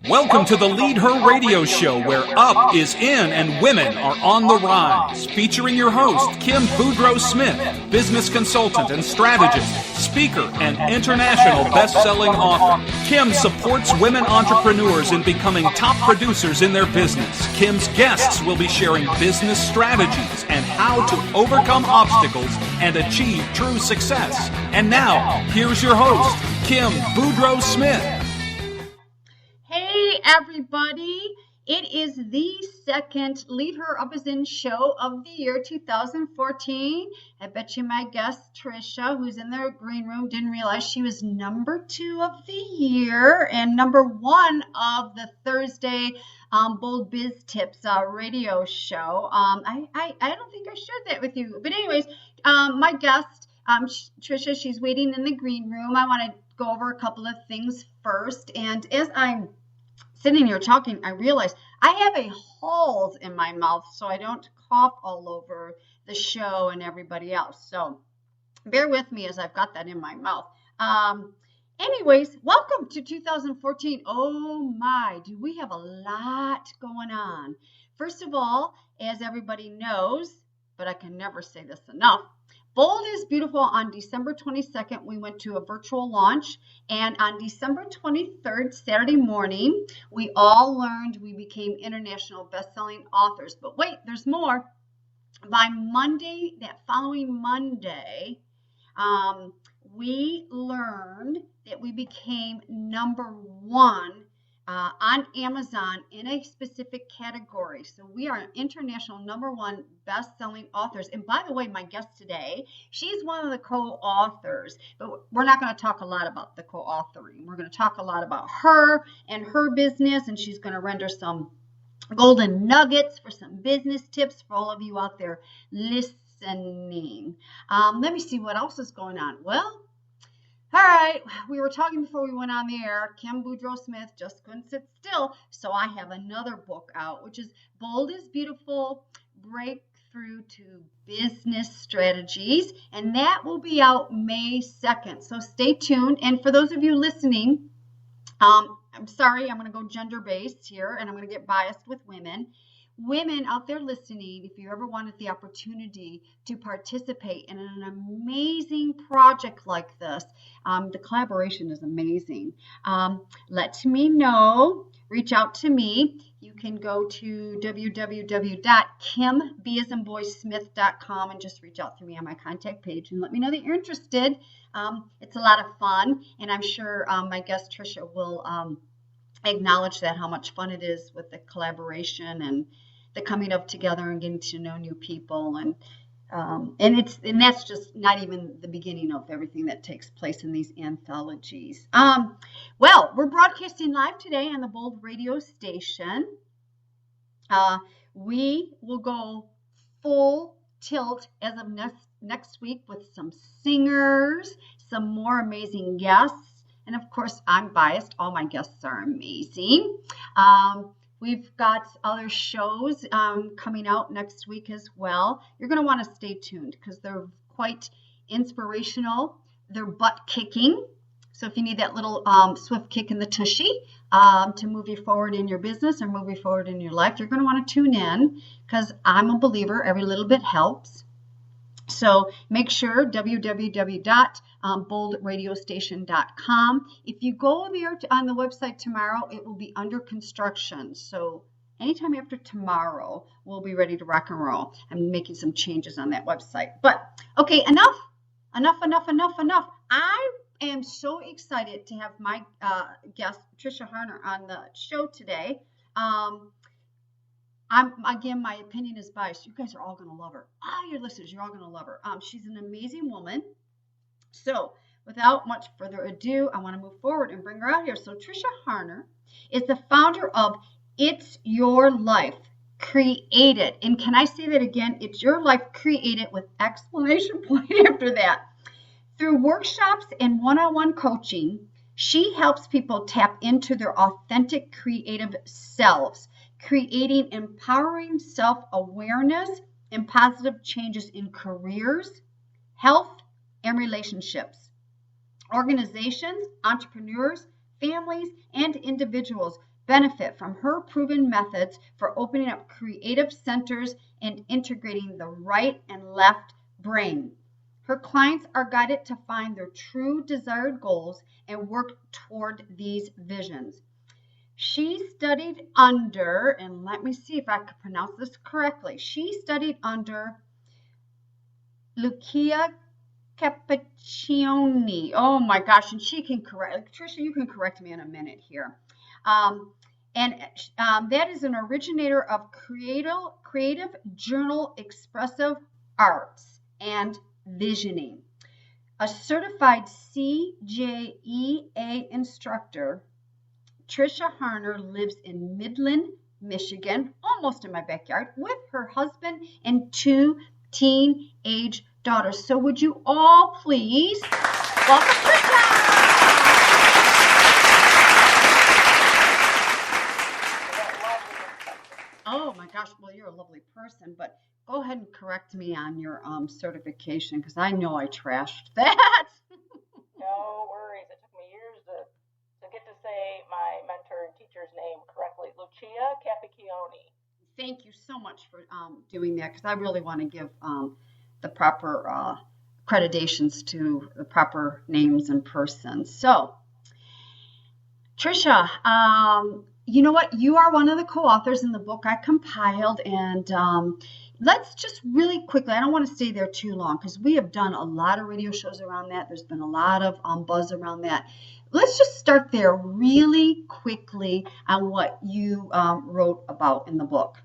Welcome to the Lead Her Radio Show, where up is in and women are on the rise. Featuring your host, Kim Boudreaux-Smith, business consultant and strategist, speaker, and international best-selling author. Kim supports women entrepreneurs in becoming top producers in their business. Kim's guests will be sharing business strategies and how to overcome obstacles and achieve true success. And now, here's your host, Kim Boudreaux-Smith. Hey everybody, it is the second Lead Her Up Is In show of the year 2014. I bet you my guest Trisha, who's in the green room, didn't realize she was number 2 of the year and number 1 of the Thursday Bold Biz Tips radio show. I don't think I shared that with you, but anyways, my guest Trisha, she's waiting in the green room. I want to go over a couple of things first, and as I'm sitting here talking, I realize I have a holes in my mouth so I don't cough all over the show and everybody else. So bear with me as I've got that in my mouth. Anyways, welcome to 2014. Oh my, do we have a lot going on. First of all, as everybody knows, but I can never say this enough, Bold is Beautiful on December 22nd, we went to a virtual launch, and on December 23rd, Saturday morning, we all learned we became international best-selling authors. But wait, there's more. By Monday, that following Monday, we learned that we became number 1 on Amazon in a specific category. So we are international number 1 best-selling authors. And by the way, my guest today, she's one of the co-authors, but we're not going to talk a lot about the co-authoring. We're going to talk a lot about her and her business, and she's going to render some golden nuggets for some business tips for all of you out there listening. Let me see what else is going on. Well, all right, we were talking before we went on the air. Kim Boudreaux-Smith just couldn't sit still, so I have another book out, which is Bold is Beautiful, Breakthrough to Business Strategies, and that will be out May 2nd, so stay tuned. And for those of you listening, I'm sorry, I'm going to go gender-based here, and I'm going to get biased with women. Women out there listening, if you ever wanted the opportunity to participate in an amazing project like this, the collaboration is amazing. Let me know. Reach out to me. You can go to www.kimb.com and just reach out to me on my contact page and let me know that you're interested. It's a lot of fun, and I'm sure my guest Trisha will acknowledge that, how much fun it is with the collaboration and the coming up together and getting to know new people, and that's just not even the beginning of everything that takes place in these anthologies. Well, we're broadcasting live today on the Bold radio station. We will go full tilt as of next week with some singers, some more amazing guests. And of course, I'm biased. All my guests are amazing. We've got other shows coming out next week as well. You're going to want to stay tuned because they're quite inspirational. They're butt-kicking. So if you need that little swift kick in the tushy to move you forward in your business or move you forward in your life, you're going to want to tune in because I'm a believer. Every little bit helps. So make sure www.boldradiostation.com. If you go there on the website tomorrow, it will be under construction. So anytime after tomorrow, we'll be ready to rock and roll. I'm making some changes on that website. But okay, enough. I am so excited to have my guest, Trisha Harner, on the show today. Again, my opinion is biased. You guys are all going to love her. Your listeners, you're all going to love her. She's an amazing woman. So without much further ado, I want to move forward and bring her out here. So Trisha Harner is the founder of It's Your Life Created. And can I say that again? It's Your Life Created with exclamation point after that. Through workshops and one-on-one coaching, she helps people tap into their authentic creative selves, creating empowering self-awareness and positive changes in careers, health, and relationships. Organizations, entrepreneurs, families and individuals benefit from her proven methods for opening up creative centers and integrating the right and left brain. Her clients are guided to find their true desired goals and work toward these visions. She studied under, and let me see if I can pronounce this correctly. She studied under Lucia Cappuccioni. Oh my gosh, and she can correct, Tricia, you can correct me in a minute here. That is an originator of creative journal expressive arts and visioning. A certified CJEA instructor, Tricia Harner lives in Midland, Michigan, almost in my backyard, with her husband and 2 teenage daughters. So would you all please welcome Tricia? Oh my gosh, well, you're a lovely person, but go ahead and correct me on your certification, because I know I trashed that. No worries. It took me years to get to say my mentor and teacher's name correctly. Lucia Cappuccioni. Thank you so much for doing that, because I really want to give the proper accreditations to the proper names and persons. So, Tricia, you know what? You are one of the co-authors in the book I compiled, and let's just really quickly, I don't want to stay there too long because we have done a lot of radio shows around that. There's been a lot of buzz around that. Let's just start there really quickly on what you wrote about in the book.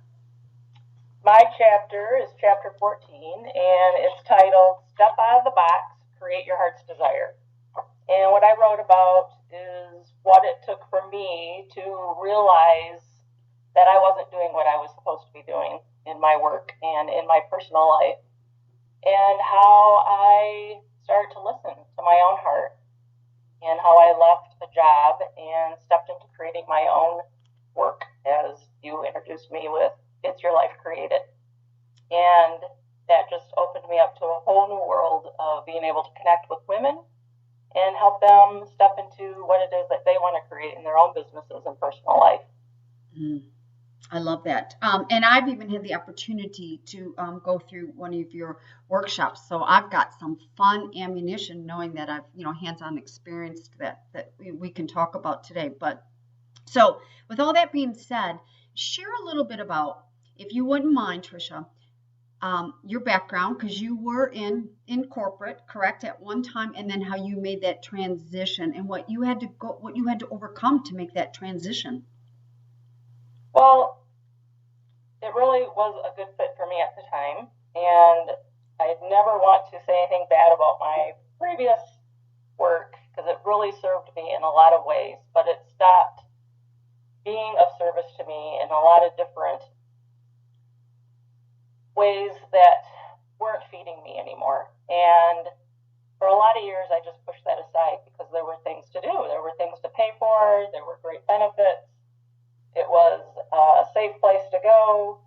My chapter is chapter 14, and it's titled Step Out of the Box, Create Your Heart's Desire. And what I wrote about is what it took for me to realize that I wasn't doing what I was supposed to be doing in my work and in my personal life, and how I started to listen to my own heart, and how I left a job and stepped into creating my own work, as you introduced me with It's Your Life, Create It. And that just opened me up to a whole new world of being able to connect with women and help them step into what it is that they want to create in their own businesses and personal life. I love that. And I've even had the opportunity to go through one of your workshops. So I've got some fun ammunition knowing that I've, hands-on experienced that we can talk about today. But so with all that being said, share a little bit about, if you wouldn't mind, Tricia, your background, because you were in corporate, correct, at one time, and then how you made that transition and what you had to overcome to make that transition. Well, it really was a good fit for me at the time, and I'd never want to say anything bad about my previous work because it really served me in a lot of ways, but it stopped being of service to me in a lot of different ways that weren't feeding me anymore. And for a lot of years, I just pushed that aside because there were things to do. There were things to pay for. There were great benefits. It was a safe place to go.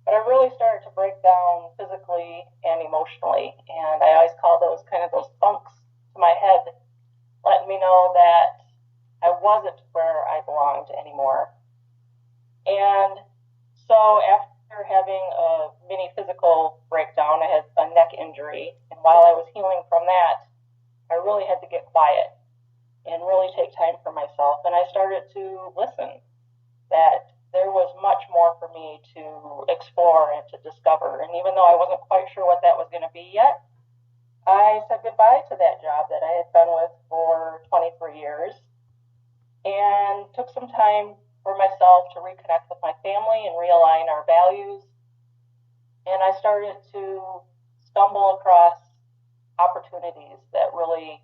But I really started to break down physically and emotionally. And I always call those kind of those thunks to my head, letting me know that I wasn't where I belonged anymore. And so after having a mini physical breakdown, I had a neck injury. And while I was healing from that, I really had to get quiet and really take time for myself. And I started to listen, that there was much more for me to explore and to discover. And even though I wasn't quite sure what that was going to be yet, I said goodbye to that job that I had been with for 23 years and took some time for myself to reconnect with my family and realign our values. And I started to stumble across opportunities that really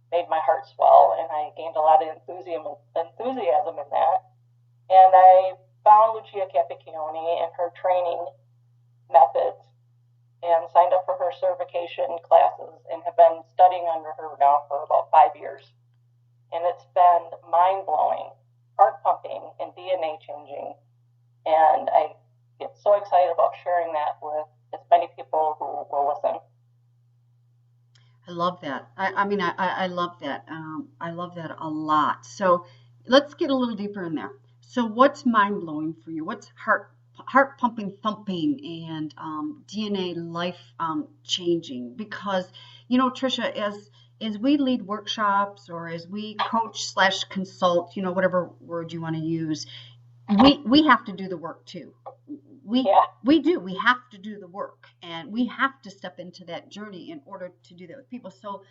made my heart swell, and I gained a lot of enthusiasm in that. And I found Lucia Cappuccioni and her training methods and signed up for her certification classes and have been studying under her now for about 5 years. And it's been mind-blowing, heart-pumping, and DNA changing. And I get so excited about sharing that with as many people who will listen. I love that. I mean, I love that. I love that a lot. So let's get a little deeper in there. So what's mind blowing for you? What's heart pumping, thumping, and DNA life changing? Because Tricia, as we lead workshops or as we coach slash consult, whatever word you want to use, we have to do the work too. We do. We have to do the work, and we have to step into that journey in order to do that with people. So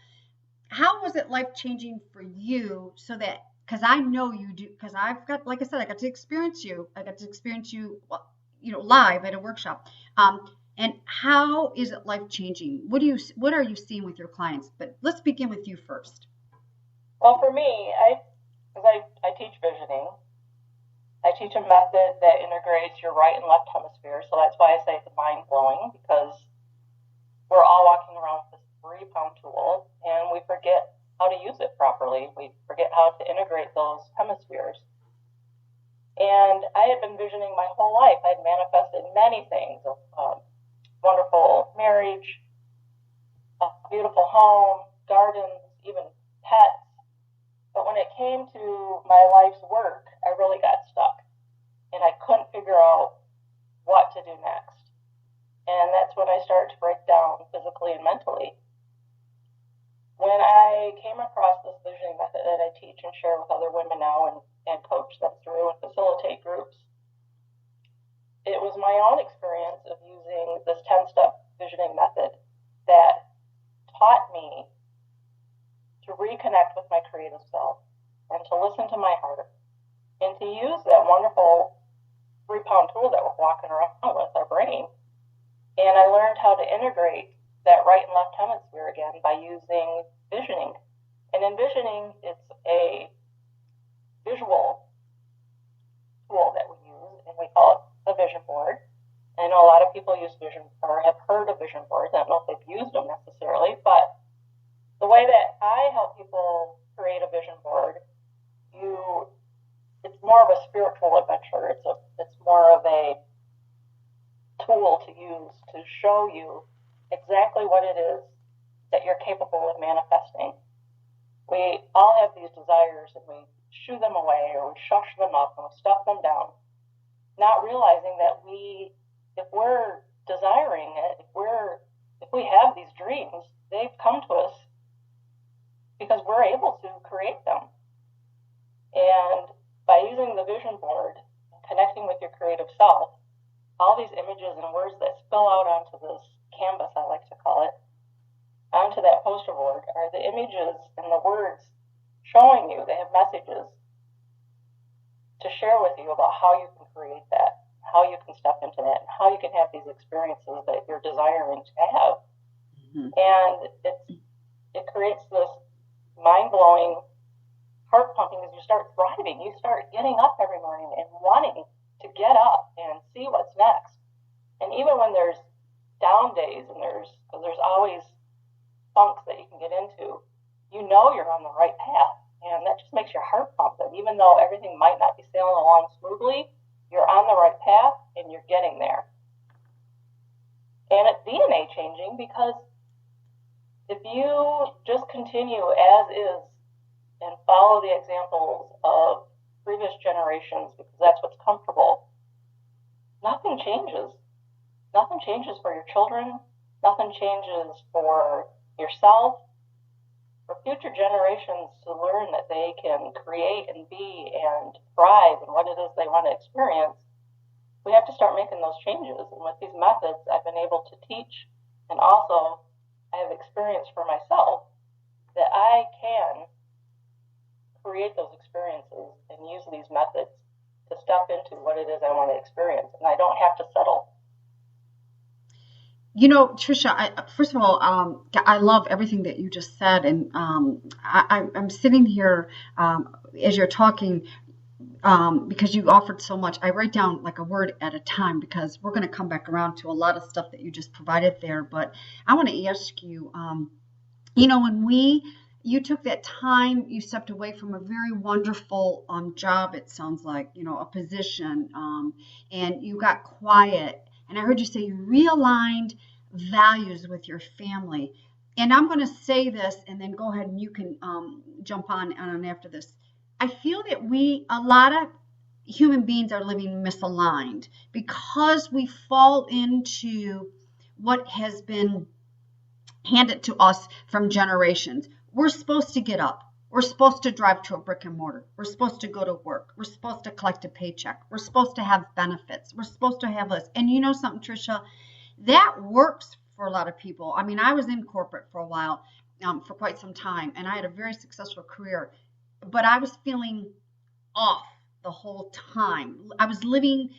how was it life changing for you? So that, because I know you do, because I've got, like I said, I got to experience you. I got to experience you, live at a workshop. And how is it life changing? What are you seeing with your clients? But let's begin with you first. Well, for me, I teach visioning. I teach a method that integrates your right and left hemisphere. So that's why I say it's mind blowing, because we're all walking around with this 3-pound tool and we forget how to use it properly. We forget how to integrate those hemispheres. And I had been visioning my whole life. I had manifested many things, wonderful marriage, a beautiful home, gardens, even pets. But when it came to my life's work, I really got stuck. And I couldn't figure out what to do next. And that's when I started to break down physically and mentally. When I came across this visioning method that I teach and share with other women now and coach them through and facilitate groups, it was my own experience of using this 10-step visioning method that taught me to reconnect with my creative self and to listen to my heart and to use that wonderful 3-pound tool that we're walking around with, our brain. And I learned how to integrate that right and left hemisphere again by using visioning. And in visioning, it's a visual tool that we use, and we call it a vision board. And I know a lot of people use vision or have heard of vision boards. I don't know if they've used them necessarily, but the way that I help people create a vision board, it's more of a spiritual adventure. It's more of a tool to use to show you exactly what it is that you're capable of manifesting. We all have these desires and we shoo them away or we shush them up and we stuff them down, not realizing that if we're desiring it, if we have these dreams, they've come to us because we're able to create them. And by using the vision board and connecting with your creative self, all these images and words that spill out onto this canvas, I like to call it, onto that poster board are the images and the words showing you, they have messages to share with you about how you can create that, how you can step into that, and how you can have these experiences that you're desiring to have. Mm-hmm. And it creates this mind-blowing, heart-pumping as you start thriving. You start getting up every morning and wanting to get up and see what's next. And even when there's down days and there's always funks that you can get into, you're on the right path. And that just makes your heart pump. And even though everything might not be sailing along smoothly, you're on the right path and you're getting there. And it's DNA changing, because if you just continue as is and follow the examples of previous generations, because that's what's comfortable, nothing changes. Nothing changes for your children. Nothing changes for yourself. For future generations to learn that they can create and be and thrive and what it is they want to experience, we have to start making those changes. And with these methods, I've been able to teach, and also I have experienced for myself that I can create those experiences and use these methods to step into what it is I want to experience. And I don't have to settle. Tricia, first of all, I love everything that you just said. And I'm sitting here as you're talking, because you offered so much. I write down like a word at a time, because we're going to come back around to a lot of stuff that you just provided there. But I want to ask you, when you took that time, you stepped away from a very wonderful job, it sounds like, a position, and you got quiet. And I heard you say you realigned values with your family. and I'm going to say this and then go ahead and you can jump on after this. I feel that a lot of human beings are living misaligned because we fall into what has been handed to us from generations. We're supposed to get up. We're supposed to drive to a brick and mortar. We're supposed to go to work. We're supposed to collect a paycheck. We're supposed to have benefits. We're supposed to have this. And you know something, Tricia? That works for a lot of people. I mean, I was in corporate for a while, for quite some time, and I had a very successful career, but I was feeling off the whole time. I was living,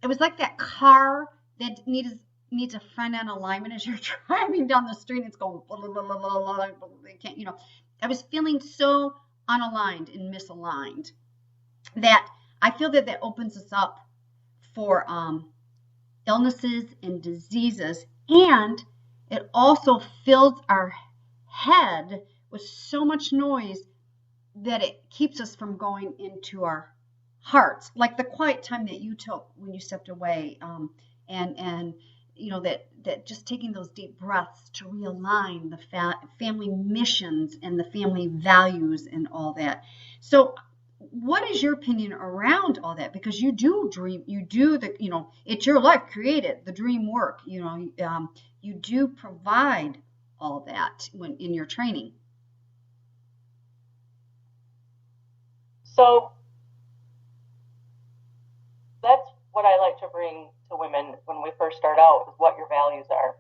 it was like that car that needs a front end alignment as you're driving down the street. It's going, blah, blah, blah, blah, blah, blah, can't, you know. I was feeling so unaligned and misaligned that I feel that opens us up for illnesses and diseases, and it also fills our head with so much noise that it keeps us from going into our hearts, like the quiet time that you took when you stepped away, and you know that just taking those deep breaths to realign the family missions and the family values and all that. So what is your opinion around all that? Because you do dream, you do it's your life created, the dream work, you do provide all that when in your training. So that's what I like to bring to women when we first start out, is what your values are.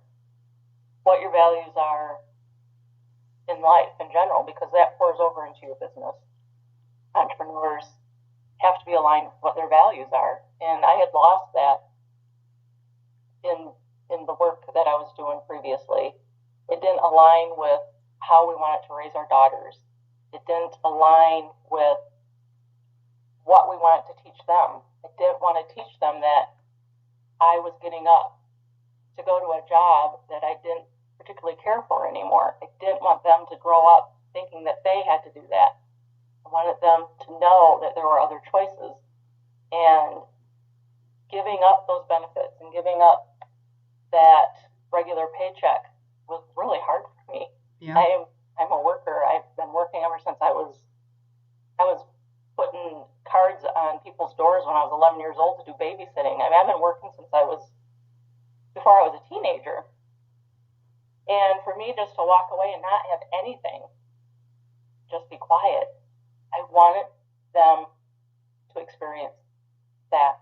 What your values are in life in general, because that pours over into your business. Entrepreneurs have to be aligned with what their values are. And I had lost that in the work that I was doing previously. It didn't align with how we wanted to raise our daughters. It didn't align with what we wanted to teach them. I didn't want to teach them that I was getting up to go to a job that I didn't particularly care for anymore. I didn't want them to grow up thinking that they had to do that. I wanted them to know that there were other choices. And giving up those benefits and giving up that regular paycheck was really hard for me. Yeah. I'm a worker. I've been working ever since I was putting cards on people's doors when I was 11 years old to do babysitting. I mean, I've been working since before I was a teenager. And for me just to walk away and not have anything, just be quiet, I wanted them to experience that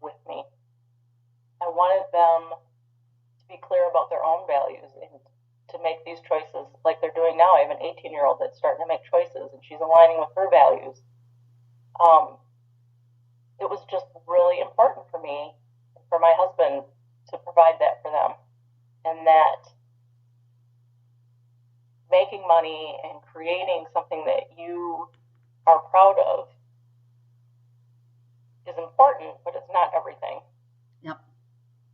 with me. I wanted them to be clear about their own values and to make these choices like they're doing now. I have an 18-year-old that's starting to make choices, and she's aligning with her values. It was just really important for me, for my husband, to provide that for them. And that making money and creating something that you are proud of is important, but it's not everything. Yep.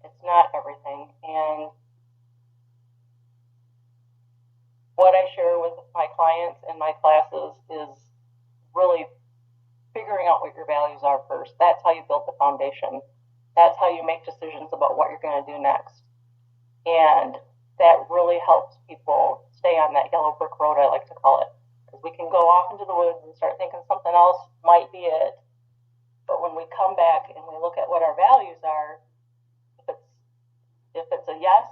It's not everything. And what I share with my clients in my classes is really figuring out what your values are first. That's how you build the foundation. That's how you make decisions about what you're going to do next. And that really helps people stay on that yellow brick road, I like to call it. Because we can go off into the woods and start thinking something else might be it. But when we come back and we look at what our values are, if it's a yes,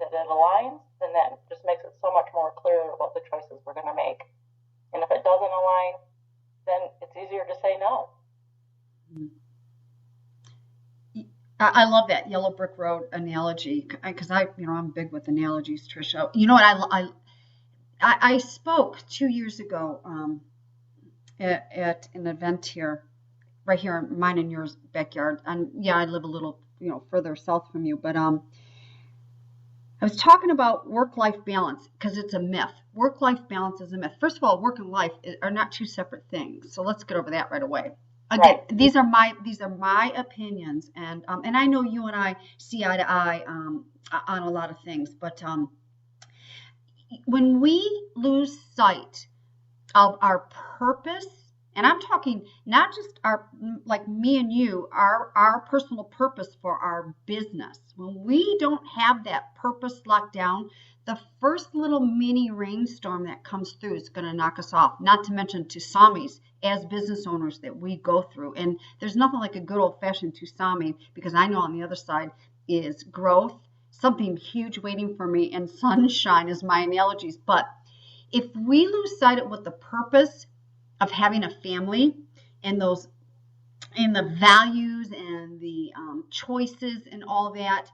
that it aligns, then that just makes it so much more clear about the choices we're going to make. And if it doesn't align, then it's easier to say no. I love that yellow brick road analogy, because I'm big with analogies, Tricia. You know what? I spoke 2 years ago at an event right here in mine and yours backyard. And yeah, I live a little further south from you, but I was talking about work-life balance because it's a myth. Work-life balance is a myth. First of all, work and life are not two separate things. So let's get over that right away. Again, right. These are my opinions, and I know you and I see eye to eye on a lot of things. But when we lose sight of our purpose And I'm talking not just our, like me and you, our personal purpose for our business. When we don't have that purpose locked down, the first little mini rainstorm that comes through is going to knock us off, not to mention tsunamis as business owners that we go through. And there's nothing like a good old-fashioned tsunami, because I know on the other side is growth, something huge waiting for me, and sunshine is my analogies. But if we lose sight of what the purpose of having a family and those and the values and the choices and all that,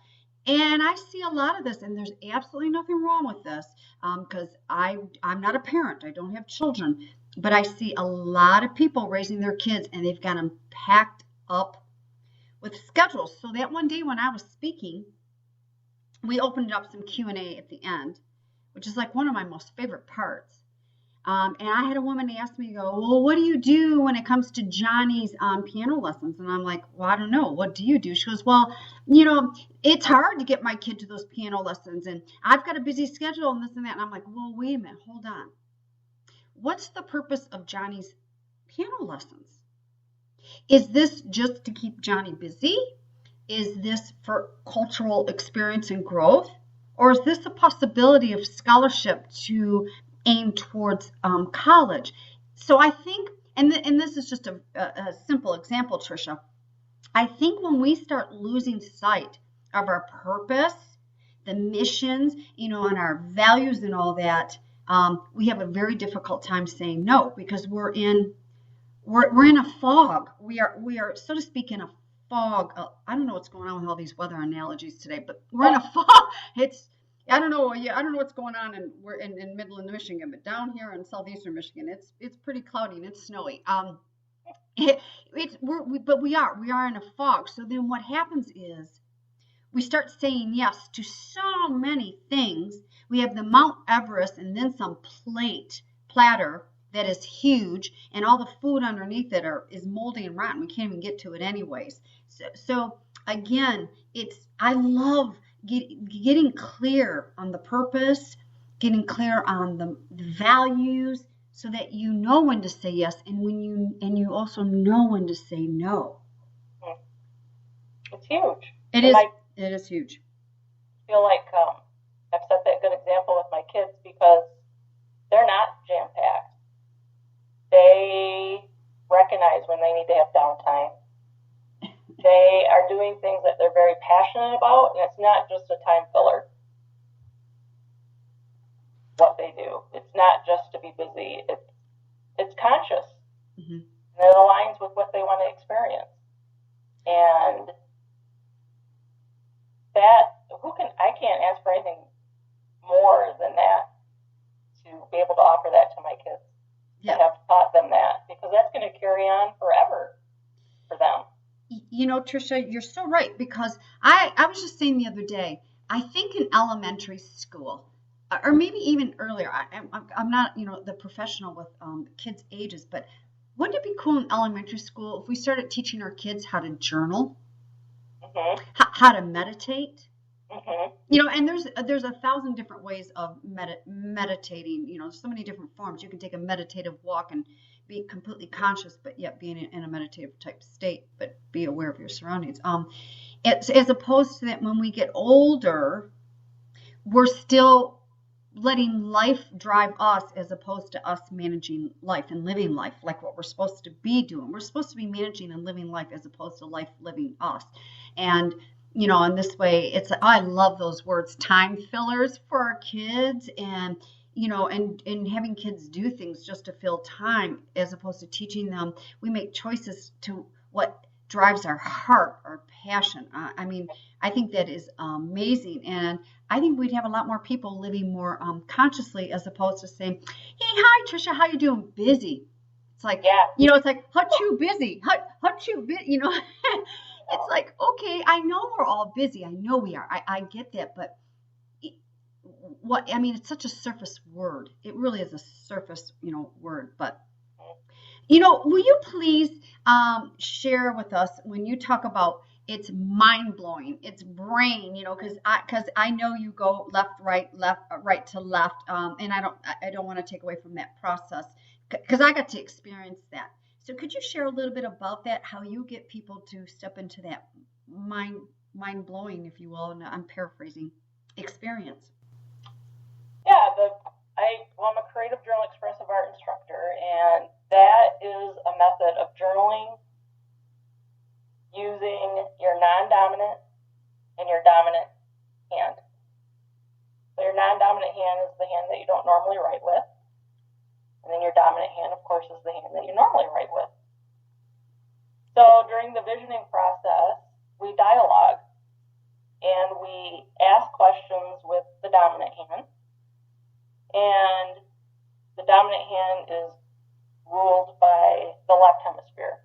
and I see a lot of this, and there's absolutely nothing wrong with this, because I'm not a parent, I don't have children, but I see a lot of people raising their kids and they've got them packed up with schedules. So that one day when I was speaking, we opened up some Q&A at the end, which is like one of my most favorite parts. And I had a woman ask me, go, well, what do you do when it comes to Johnny's piano lessons? And I'm like, well, I don't know. What do you do? She goes, well, it's hard to get my kid to those piano lessons, and I've got a busy schedule and this and that. And I'm like, well, wait a minute, hold on. What's the purpose of Johnny's piano lessons? Is this just to keep Johnny busy? Is this for cultural experience and growth? Or is this a possibility of scholarship to aim towards college? So I think, and this is just a simple example, Tricia, I think when we start losing sight of our purpose, the missions, and our values and all that, we have a very difficult time saying no, because we're in a fog. We are, so to speak, in a fog. I don't know what's going on with all these weather analogies today, but we're in a fog. I don't know what's going on, and we're in Midland, Michigan, but down here in southeastern Michigan, it's pretty cloudy and it's snowy. But we are in a fog. So then what happens is we start saying yes to so many things. We have the Mount Everest and then some platter that is huge, and all the food underneath it is moldy and rotten. We can't even get to it anyways. So again, I love getting clear on the purpose, getting clear on the values, so that you know when to say yes, and you also know when to say no. It's huge. It is huge. I feel like I've set that good example with my kids, because they're not jam-packed. They recognize when they need to have downtime. They are doing things that they're very passionate about, and it's not just a time filler. What they do, it's not just to be busy. It's conscious. Mm-hmm. And it aligns with what they want to experience. And I can't ask for anything more than that, to be able to offer that to my kids. Yeah. I have taught them that, because that's going to carry on forever for them. Tricia, you're so right, because I was just saying the other day, I think in elementary school, or maybe even earlier, I'm not, the professional with kids' ages, but wouldn't it be cool in elementary school if we started teaching our kids how to journal, mm-hmm. how to meditate? Mm-hmm. And there's 1,000 different ways of meditating. There's so many different forms. You can take a meditative walk and be completely conscious, but yet being in a meditative type state, but be aware of your surroundings. As opposed to that, when we get older, we're still letting life drive us, as opposed to us managing life and living life like what we're supposed to be doing. We're supposed to be managing and living life, as opposed to life living us. And in this way, I love those words, time fillers, for our kids, and and having kids do things just to fill time, as opposed to teaching them. We make choices to what drives our heart, our passion. I think that is amazing, and I think we'd have a lot more people living more consciously, as opposed to saying, "Hey, hi, Tricia, how you doing? Busy." It's like, yeah. It's like, "How you busy? How you busy?" It's like, okay, I know we're all busy. I know we are. I get that, but it's such a surface word. It really is a surface, word. But, will you please share with us, when you talk about it's mind blowing, it's brain, because I know you go left, right to left, and I don't want to take away from that process, because I got to experience that. So could you share a little bit about that, how you get people to step into that mind-blowing, if you will, and I'm paraphrasing, experience? Yeah, I'm a creative journal expressive art instructor, and that is a method of journaling using your non-dominant and your dominant hand. So your non-dominant hand is the hand that you don't normally write with, and then your dominant hand, of course, is the hand that you normally write with. So during the visioning process, we dialogue, and we ask questions with the dominant hand, and the dominant hand is ruled by the left hemisphere.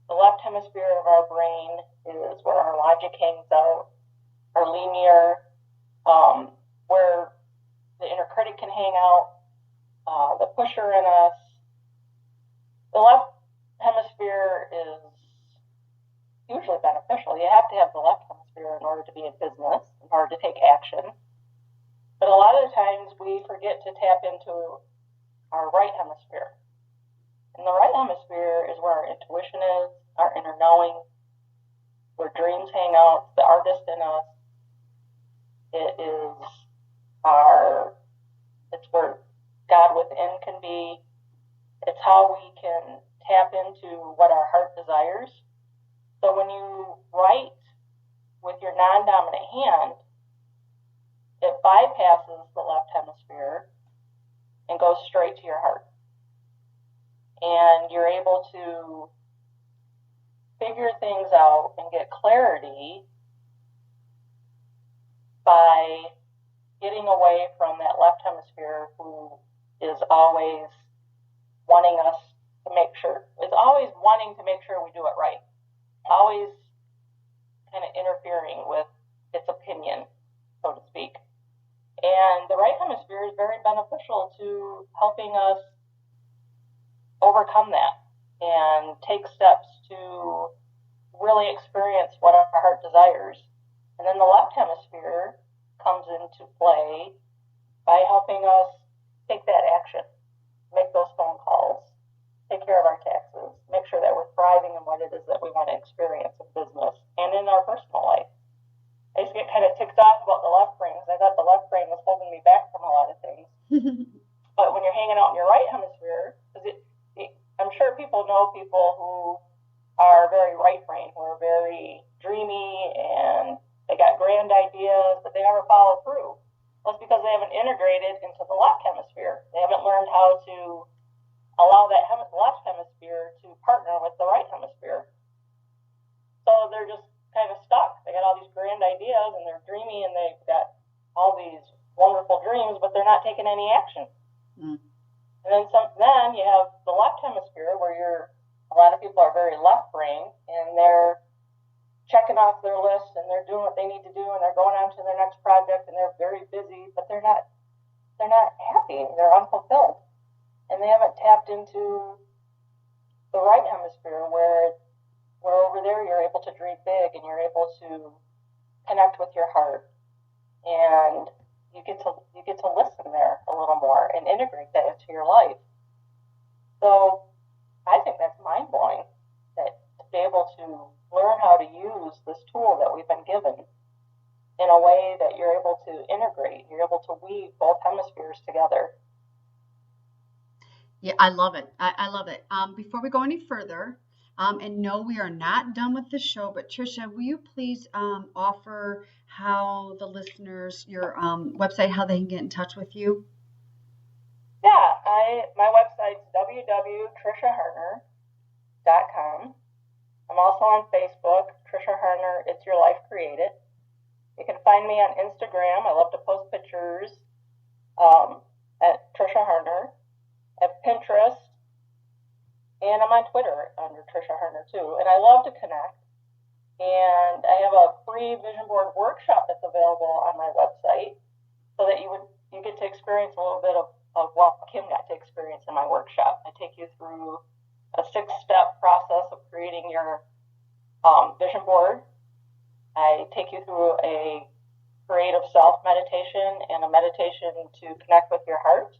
The left hemisphere of our brain is where our logic hangs out, our linear, where the inner critic can hang out, the pusher in us. The left hemisphere is hugely beneficial. You have to have the left hemisphere in order to be in business, in order to take action. But a lot of the times we forget to tap into our right hemisphere. And the right hemisphere is where our intuition is, our inner knowing, where dreams hang out, the artist in us. It's where God within can be. It's how we can tap into what our heart desires. So when you write with your non-dominant hand, it bypasses the left hemisphere and goes straight to your heart. And you're able to figure things out and get clarity by getting away from that left hemisphere who is always wanting we do it right, always kind of interfering with its opinion, so to speak. And the right hemisphere is very beneficial to helping us overcome that and take steps to really experience what our heart desires. And then the left hemisphere comes into play by helping us take that action, make those phone calls, take care of our taxes, make sure that we're thriving in what it is that we want to experience in business and in our personal life. I used to get kind of ticked off about the left brain because I thought the left brain was holding me back from a lot of things. But when you're hanging out in your right hemisphere, I'm sure people know people who are very right brain, who are very dreamy and they got grand ideas, but they never follow through. Well, it's because they haven't integrated into the left hemisphere. They haven't learned how to allow that left hemisphere to partner with the right hemisphere. So they're just kind of stuck. They got all these grand ideas and they're dreamy and they've got all these wonderful dreams, but they're not taking any action. Mm. And then you have the left hemisphere where a lot of people are very left brain and they're checking off their list and they're doing what they need to do and they're going on to their next project and they're very busy, but they're not happy. They're unfulfilled. And they haven't tapped into the right hemisphere where over there you're able to dream big and you're able to connect with your heart and you get to listen there a little more and integrate that into your life. So I think that's mind-blowing, that to be able to learn how to use this tool that we've been given in a way that you're able to integrate, you're able to weave both hemispheres together. Yeah, I love it. I love it. Before we go any further, and no, we are not done with the show, but Tricia, will you please offer how the listeners, your website, how they can get in touch with you? Yeah, my website's www.trishaharner.com. I'm also on Facebook, Trisha Harner, It's Your Life Created. You can find me on Instagram. I love to post pictures at Trisha Harner. At Pinterest, and I'm on Twitter under Trisha Harner too. And I love to connect. And I have a free vision board workshop that's available on my website, so that you get to experience a little bit of what Kim got to experience in my workshop. I take you through a 6-step process of creating your vision board. I take you through a creative self meditation and a meditation to connect with your heart.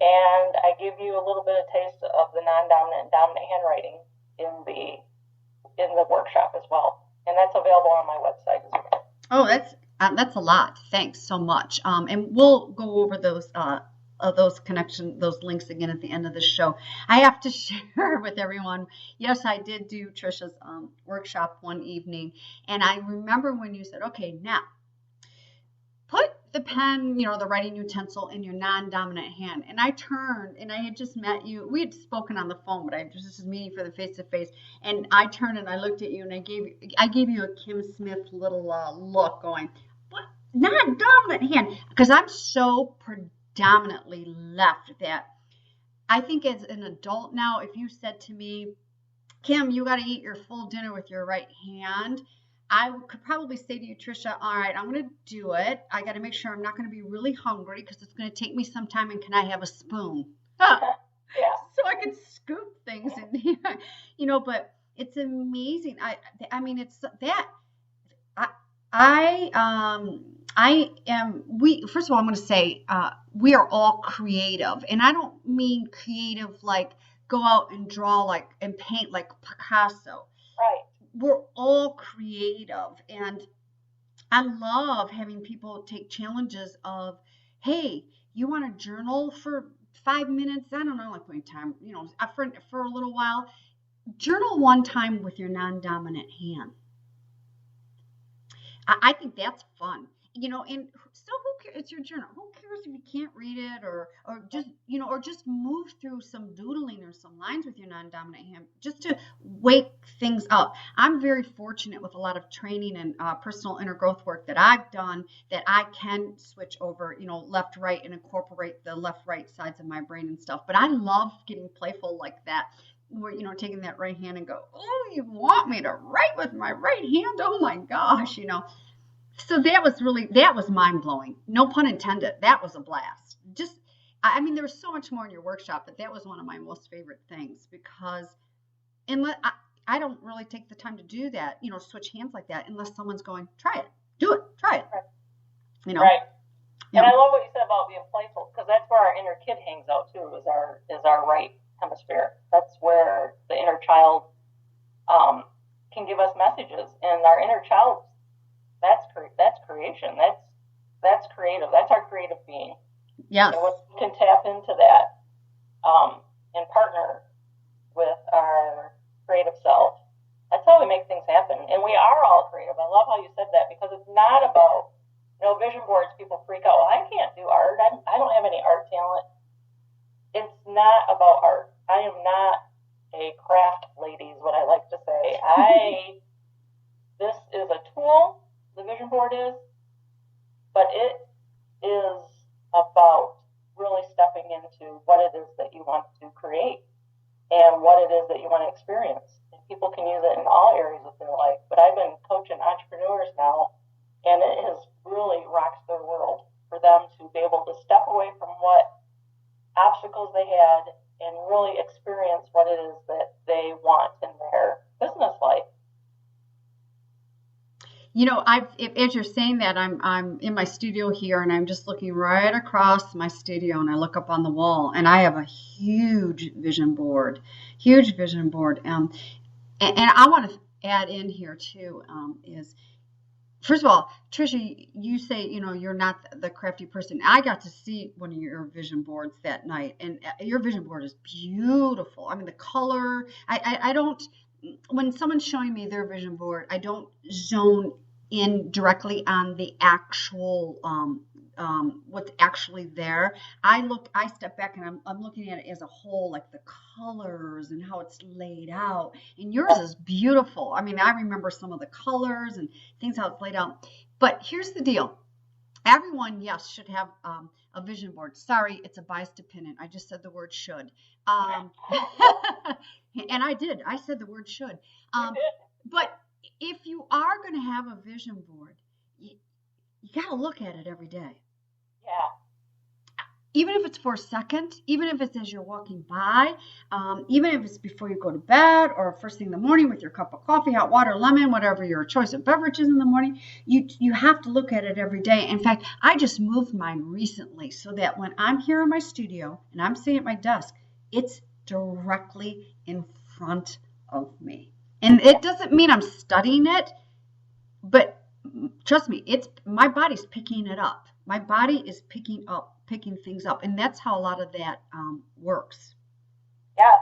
and I give you a little bit of taste of the non-dominant and dominant handwriting in the workshop as well, and that's available on my website as well. Oh, that's a lot. Thanks so much. And we'll go over those those links again at the end of the show. I have to share with everyone. Yes, I did do Trisha's workshop one evening, and I remember when you said, "Okay, now put the pen, the writing utensil in your non-dominant hand." And I turned, and I had just met you. We had spoken on the phone, but this is meeting for the face-to-face. And I turned and I looked at you, and I gave you a Kim Smith little look, going, "What non-dominant hand?" Because I'm so predominantly left that I think as an adult now, if you said to me, "Kim, you got to eat your full dinner with your right hand," I could probably say to you, "Trisha, all right, I'm going to do it. I got to make sure I'm not going to be really hungry because it's going to take me some time. And can I have a spoon?" Yeah. So I could scoop things in here, but it's amazing. I mean, it's that first of all, I'm going to say, we are all creative, and I don't mean creative like go out and draw and paint like Picasso. Right. We're all creative, and I love having people take challenges of, "Hey, you want to journal for 5 minutes? I don't know, like my time, for a little while. Journal one time with your non-dominant hand." I think that's fun, and so who cares? It's your journal. Who cares if you can't read it or just move through some doodling or some lines with your non-dominant hand just to wake things up. I'm very fortunate with a lot of training and personal inner growth work that I've done that I can switch over, left, right, and incorporate the left, right sides of my brain and stuff. But I love getting playful like that. Where, taking that right hand and go, "Oh, you want me to write with my right hand? Oh my gosh," So that was mind blowing. No pun intended. That was a blast. I mean, there was so much more in your workshop, but that was one of my most favorite things because I don't really take the time to do that, switch hands like that unless someone's going, "Try it, do it, try it." Right. And I love what you said about being playful, because that's where our inner kid hangs out too, is our right hemisphere. That's where the inner child can give us messages, and our inner child, that's creation. That's creative. That's our creative being. Yes. And when we can tap into that and partner with our creative self, that's how we make things happen. And we are all creative. I love how you said that, because it's not about, vision boards. People freak out. "Well, I can't do art. I don't have any art talent." It's not about art. I am not a craft lady, is what I like to say. This is a tool, the vision board is, but it is about really stepping into what it is that you want to create and what it is that you want to experience. And people can use it in all areas of their life. But I've been coaching entrepreneurs now, and it has really rocked their world for them to be able to step away from what obstacles they had and really experience what it is that they want in their business life. As you're saying that, I'm in my studio here, and I'm just looking right across my studio, and I look up on the wall, and I have a huge vision board. And I want to add in here too, is, first of all, Trisha, you say, you're not the crafty person. I got to see one of your vision boards that night, and your vision board is beautiful. I mean, the color, I don't, when someone's showing me their vision board, I don't zone in directly on the actual, what's actually there. I step back, and I'm looking at it as a whole, like the colors and how it's laid out. And yours is beautiful. I mean, I remember some of the colors and things, how it's laid out. But here's the deal. Everyone, yes, should have a vision board. Sorry, it's a biased opinion. I just said the word should. And I did. I said the word should. But if you are going to have a vision board, you got to look at it every day. Yeah. even if it's for a second, even if it's as you're walking by, even if it's before you go to bed or first thing in the morning with your cup of coffee, hot water, lemon, whatever your choice of beverages in the morning, you have to look at it every day. In fact, I just moved mine recently so that when I'm here in my studio and I'm sitting at my desk, it's directly in front of me. And it doesn't mean I'm studying it, but trust me, it's my body's picking it up. My body is picking things up, and that's how a lot of that works. Yeah,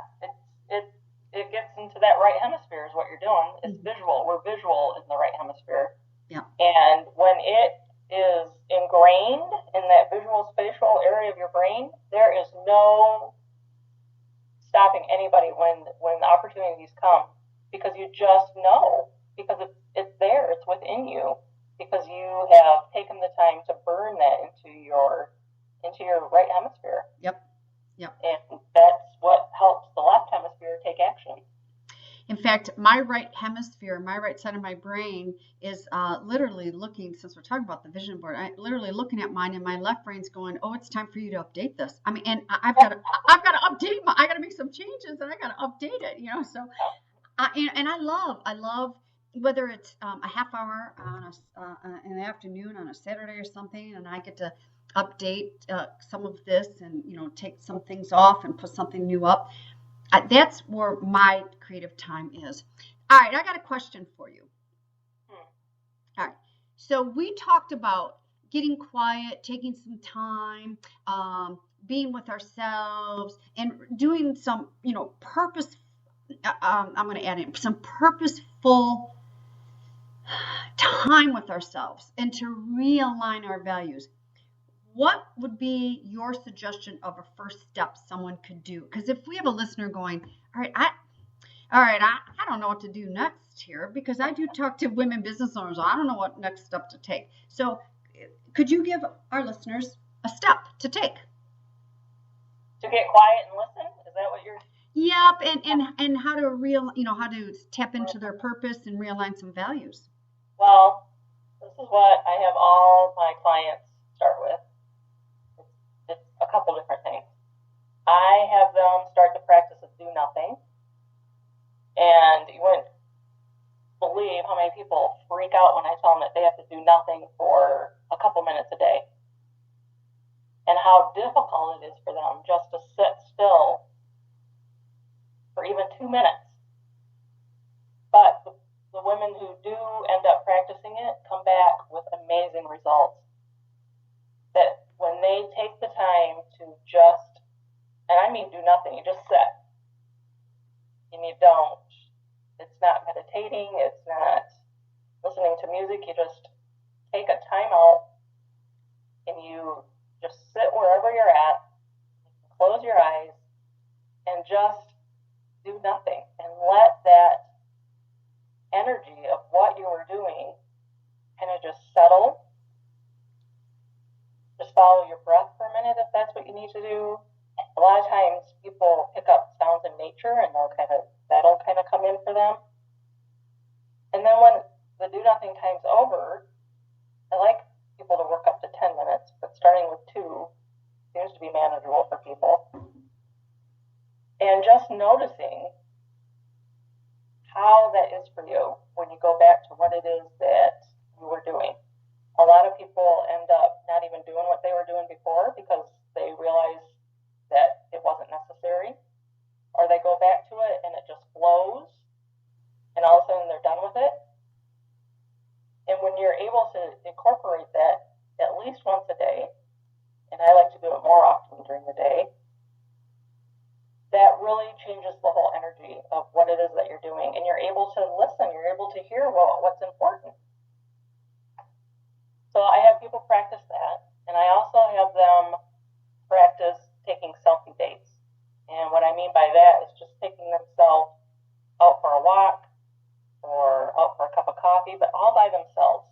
it gets into that right hemisphere is what you're doing. It's visual. We're visual in the right hemisphere. Yeah. And when it is ingrained in that visual spatial area of your brain, there is no stopping anybody when the opportunities come, because you just know, because it's there, it's within you, because you have taken the time to burn that into your right hemisphere. Yep. And that's what helps the left hemisphere take action. In fact, my right hemisphere, my right side of my brain is literally looking, since we're talking about the vision board, I'm literally looking at mine, and my left brain's going, oh, it's time for you to update this. I mean, and I've got to update I got to make some changes, and I got to update it, so, and I love, whether it's a half hour in the afternoon on a Saturday or something, and I get to update some of this and, take some things off and put something new up. That's where my creative time is. All right, I got a question for you. All right, so we talked about getting quiet, taking some time, being with ourselves, and doing some, purpose. I'm going to add in some purposeful time with ourselves and to realign our values. What would be your suggestion of a first step someone could do? Because if we have a listener going, all right, I don't know what to do next here, because I do talk to women business owners. I don't know what next step to take. So could you give our listeners a step to take? To get quiet and listen? Is that what you're... Yep, and how to how to tap into their purpose and realign some values. Well, this is what I have all my clients start with. It's a couple different things. I have them start the practice of do nothing. And you wouldn't believe how many people freak out when I tell them that they have to do nothing for a couple minutes a day. And how difficult it is for them just to sit still for even 2 minutes. But the women who do end up practicing it come back with amazing results. That when they take the time to just, and I mean do nothing, you just sit. And you don't, it's not meditating, it's not listening to music, you just take a time out and you just sit wherever you're at, close your eyes, and just do nothing. And let that energy of what you were doing kind of just settle. Just follow your breath for a minute if that's what you need to do. A lot of times people pick up sounds in nature and that'll kind of come in for them. And then when the do nothing time's over, I like people to work up to 10 minutes, but starting with 2 seems to be manageable for people. And just noticing how that is for you when you go back to what it is that you were doing. A lot of people end up not even doing what they were doing before because they realize that it wasn't necessary, or they go back to it and it just flows, and all of a sudden they're done with it. And when you're able to incorporate that at least once a day, and I like to do it more often during the day, that really changes the whole energy of what it is that you're doing, and you're able to listen, you're able to hear what's important. So I have people practice that, and I also have them practice taking selfie dates. And what I mean by that is just taking themselves out for a walk or out for a cup of coffee, but all by themselves,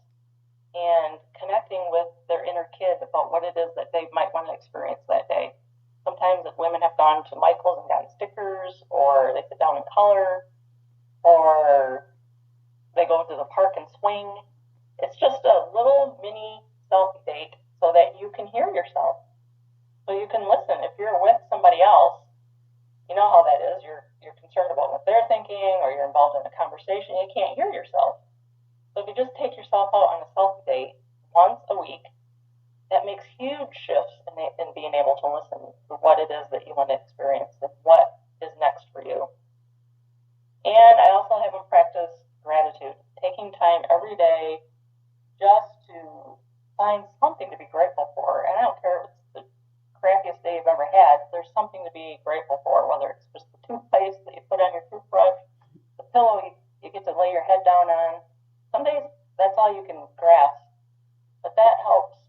and connecting with their inner kid about what it is that they might want to experience that day. Sometimes if women have gone to Michael's and gotten stickers, or they sit down and color, or they go to the park and swing. It's just a little mini selfie date so that you can hear yourself. So you can listen. If you're with somebody else, you know how that is. You're concerned about what they're thinking, or you're involved in a conversation. You can't hear yourself. So if you just take yourself out on a selfie date once a week, that makes huge shifts in being able to listen to what it is that you want to experience and what is next for you. And I also have them practice gratitude, taking time every day just to find something to be grateful for. And I don't care if it's the crappiest day you've ever had, there's something to be grateful for, whether it's just the toothpaste that you put on your toothbrush, the pillow you get to lay your head down on. Some days that's all you can grasp, but that helps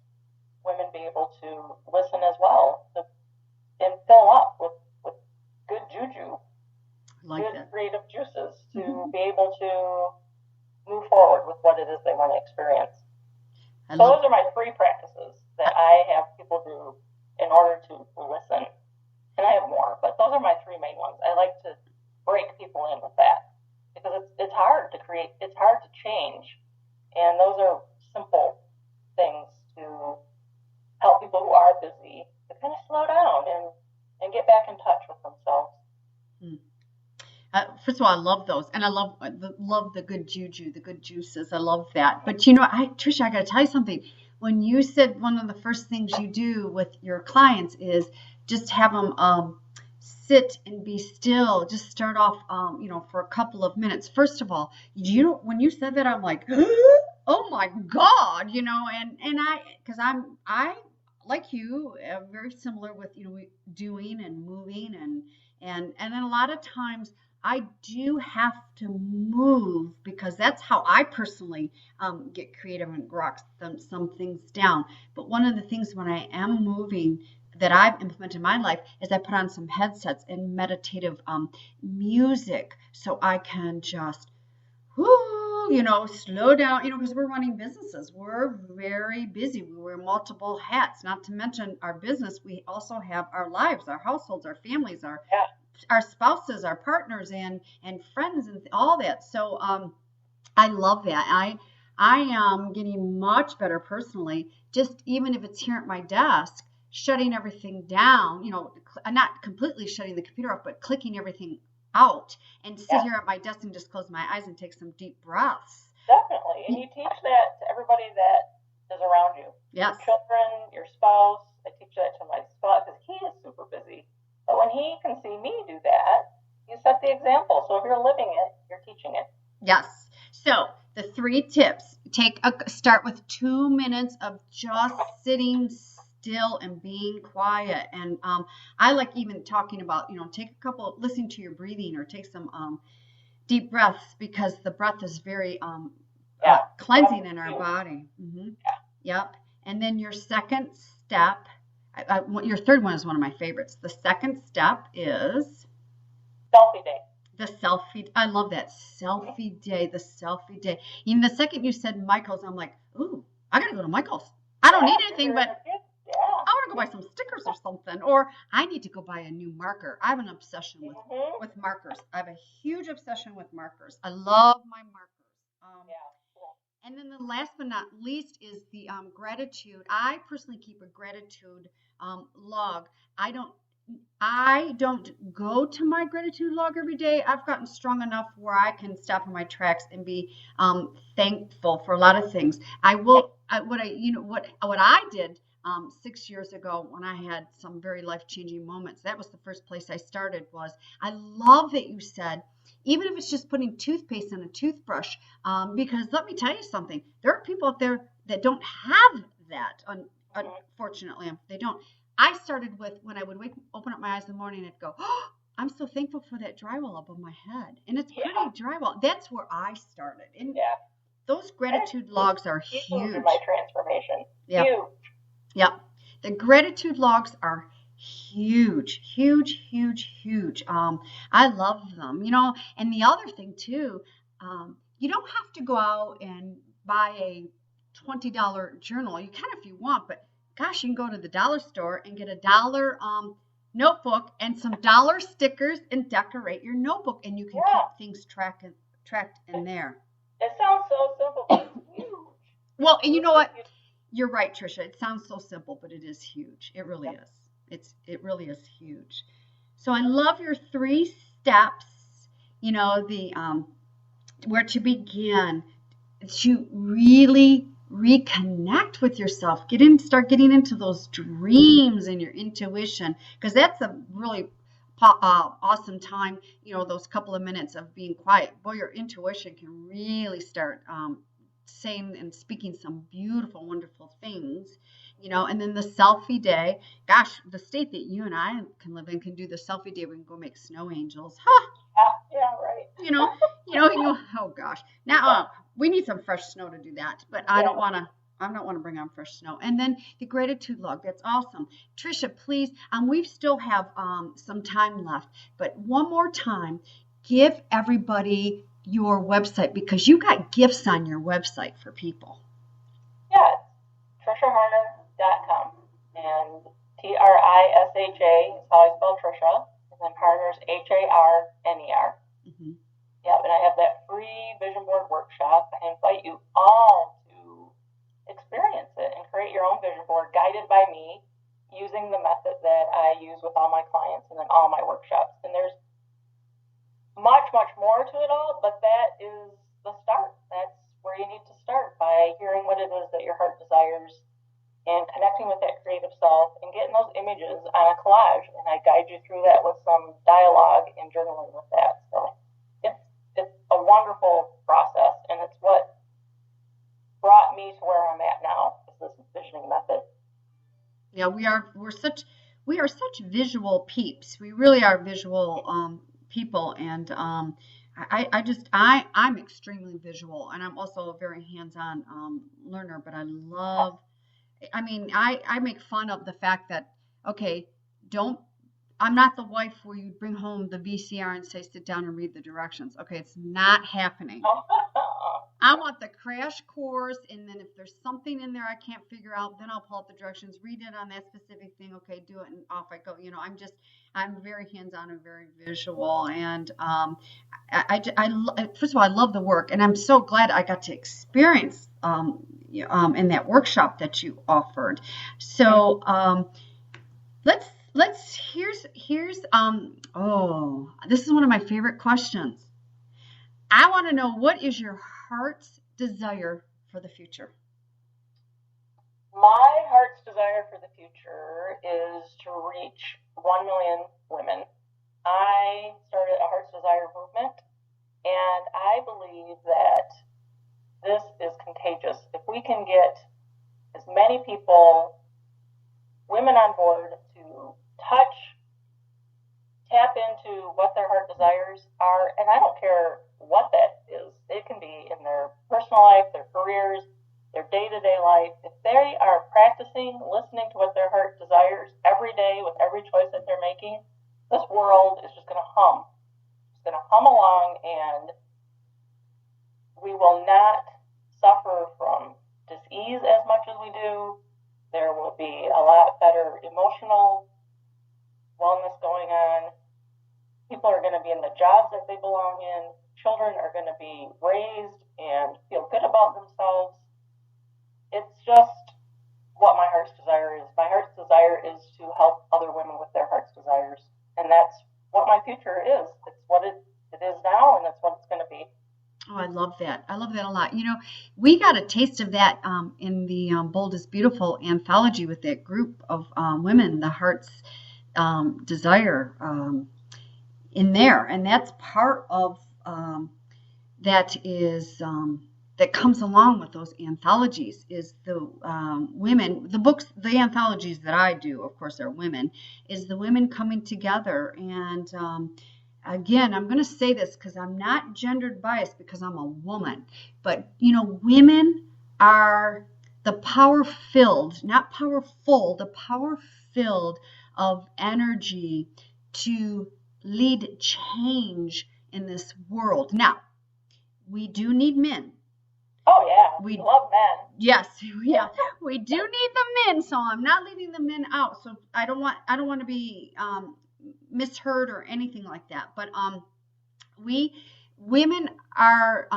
women be able to listen as well and fill up with good juju, good creative juices to be able to move forward with what it is they want to experience. So those are my 3 practices that I have people do in order to listen. And I have more, but those are my 3 main ones. I like to break people in with that because it's hard to create, it's hard to change. And those are simple things to help people who are busy to kind of slow down and get back in touch with themselves. First of all, I love those, and I love the good juju, the good juices. I love that. But you know, Tricia, I got to tell you something. When you said one of the first things you do with your clients is just have them sit and be still. Just start off, for a couple of minutes. First of all, when you said that, I'm like, oh my God, and because I like you, very similar with doing and moving and then a lot of times I do have to move because that's how I personally get creative and rock some things down. But one of the things when I am moving that I've implemented in my life is I put on some headsets and meditative music so I can just slow down, because we're running businesses. We're very busy. We wear multiple hats, not to mention our business. We also have our lives, our households, our families, our spouses, our partners, and friends, and all that. So I love that. I am getting much better personally, just even if it's here at my desk, shutting everything down, not completely shutting the computer off, but clicking everything out and sit here at my desk and just close my eyes and take some deep breaths. Definitely. And you teach that to everybody that is around you. Yes. Your children, your spouse. I teach that to my spouse because he is super busy. But when he can see me do that, you set the example. So if you're living it, you're teaching it. Yes. So the 3 tips, start with 2 minutes of just sitting still and being quiet. And I like even talking about, listen to your breathing or take some deep breaths because the breath is very cleansing in our body. Mm-hmm. Yep. And then your second step, your third one is one of my favorites. The second step is selfie day. The selfie. I love that selfie day. The selfie day. Even the second you said Michael's, I'm like, ooh, I gotta go to Michael's. I don't need anything, but I want to go buy some stickers or something, or I need to go buy a new marker. I have an obsession with markers. I have a huge obsession with markers. I love my markers. And then the last but not least is the gratitude. I personally keep a gratitude log. I don't go to my gratitude log every day. I've gotten strong enough where I can stop in my tracks and be thankful for a lot of things. What I did 6 years ago when I had some very life-changing moments. That was the first place I started. I love that you said, even if it's just putting toothpaste in a toothbrush, because let me tell you something. There are people out there that don't have that. Unfortunately, they don't. I started with when I would open up my eyes in the morning and I'd go, oh, I'm so thankful for that drywall above my head. And it's pretty drywall. That's where I started. And those gratitude logs are huge. My transformation. Yep. Huge. Yep. The gratitude logs are huge, huge, huge, huge. I love them, and the other thing too, you don't have to go out and buy a $20 journal. You can if you want, but gosh, you can go to the dollar store and get a $1 notebook and some dollar stickers and decorate your notebook, and you can keep things tracked in there. It sounds so simple, but it's huge. Well, and you know what? You're right, Tricia. It sounds so simple, but it is huge. It really is. It really is huge. So I love your 3 steps, the where to begin to really reconnect with yourself. Start getting into those dreams and your intuition, because that's a really awesome time. Those couple of minutes of being quiet. Boy, your intuition can really start saying and speaking some beautiful, wonderful things. And then the selfie day. Gosh, the state that you and I can live in can do the selfie day. We can go make snow angels. Huh? Yeah, right. Oh gosh. Now we need some fresh snow to do that, but I don't want to bring on fresh snow. And then the gratitude log. That's awesome. Tricia, please. We still have some time left, but one more time, give everybody your website, because you got gifts on your website for people. Yeah, TrishaHarner.com, and TRISHA is how I spell Trisha, and then Harner's HARNER. Mm-hmm. Yeah, and I have that free vision board workshop. I invite you all to experience it and create your own vision board guided by me, using the method that I use with all my clients and in all my workshops. And there's much, much more to it all, but that is the start. That's where you need to start, by hearing what it is that your heart desires and connecting with that creative self and getting those images on a collage. And I guide you through that with some dialogue and journaling with that. So it's a wonderful process, and it's what brought me to where I'm at now, is this visioning method. Yeah, we are such visual peeps. We really are visual people, and I'm extremely visual, and I'm also a very hands-on learner, but I make fun of the fact that, okay, I'm not the wife where you bring home the VCR and say, sit down and read the directions. Okay, it's not happening. I want the crash course, and then if there's something in there I can't figure out, then I'll pull out the directions, read it on that specific thing. Okay, do it, and off I go. I'm very hands-on and very visual, and first of all, I love the work, and I'm so glad I got to experience in that workshop that you offered. So here's this is one of my favorite questions. I want to know, what is your heart's desire for the future? My heart's desire for the future is to reach 1 million women. I started a Heart's Desire movement, and I believe that this is contagious. If we can get as many people, women on board, to tap into what their heart desires are, and I don't care what that is. It can be in their personal life, their careers, their day-to-day life. If they are practicing listening to what their heart desires every day with every choice that they're making, this world is just going to hum. It's going to hum along, and we will not suffer from dis-ease as much as we do. There will be a lot better emotional wellness going on. People are going to be in the jobs that they belong in. Children are going to be raised and feel good about themselves. It's just what my heart's desire is. My heart's desire is to help other women with their heart's desires. And that's what my future is. It's what it is now, and that's what it's going to be. Oh, I love that. I love that a lot. We got a taste of that in the Bold is Beautiful anthology with that group of women, the Heart's Desire in there. And that's part of that comes along with those anthologies, is the women, the books, the anthologies that I do, of course, are women, is the women coming together. And again, I'm going to say this because I'm not gendered biased, because I'm a woman, but women are the power-filled, not powerful, the power-filled of energy to lead change in this world. Now, we do need men. Oh yeah, we love men. Yes, yeah, we do need the men. So I'm not leaving the men out. So I don't want to be misheard or anything like that. But women are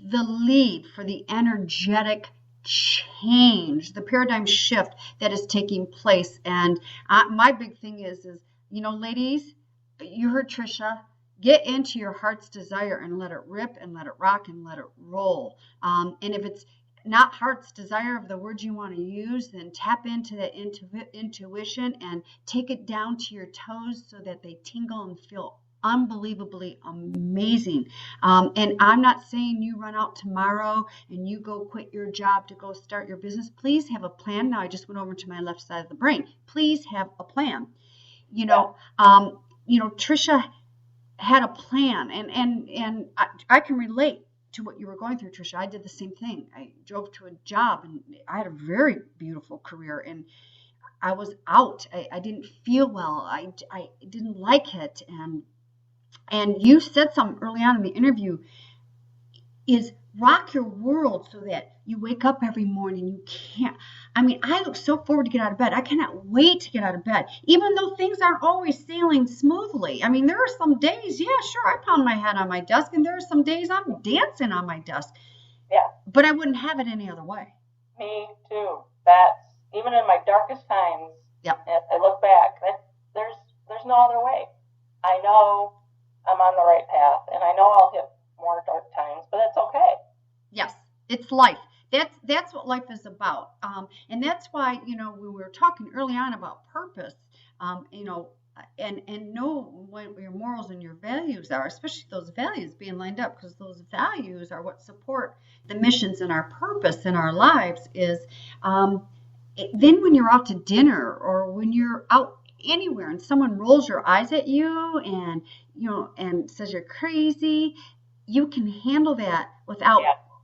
the lead for the energetic change, the paradigm shift that is taking place. And my big thing is, ladies, you heard Trisha, get into your heart's desire and let it rip and let it rock and let it roll. And if it's not heart's desire of the words you want to use, then tap into that intuition and take it down to your toes so that they tingle and feel unbelievably amazing. And I'm not saying you run out tomorrow and you go quit your job to go start your business. Please have a plan. Now I just went over to my left side of the brain. Please have a plan. Trisha had a plan, and I can relate to what you were going through, Trisha. I did the same thing. I drove to a job and I had a very beautiful career, and I was out. I didn't feel well. I didn't like it. And you said something early on in the interview is rock your world so that you wake up every morning. You can't. I look so forward to get out of bed. I cannot wait to get out of bed, even though things aren't always sailing smoothly. There are some days, yeah, sure, I pound my head on my desk, and there are some days I'm dancing on my desk. Yeah. But I wouldn't have it any other way. Me too. That's even in my darkest times. Yep. As I look back, there's no other way. I know I'm on the right path, and I know I'll hit more dark times, but it's okay. Yes, it's life. That's what life is about. And that's why, when we were talking early on about purpose, and know what your morals and your values are, especially those values being lined up, because those values are what support the missions and our purpose in our lives is, then when you're out to dinner or when you're out anywhere and someone rolls your eyes at you and says you're crazy, you can handle that without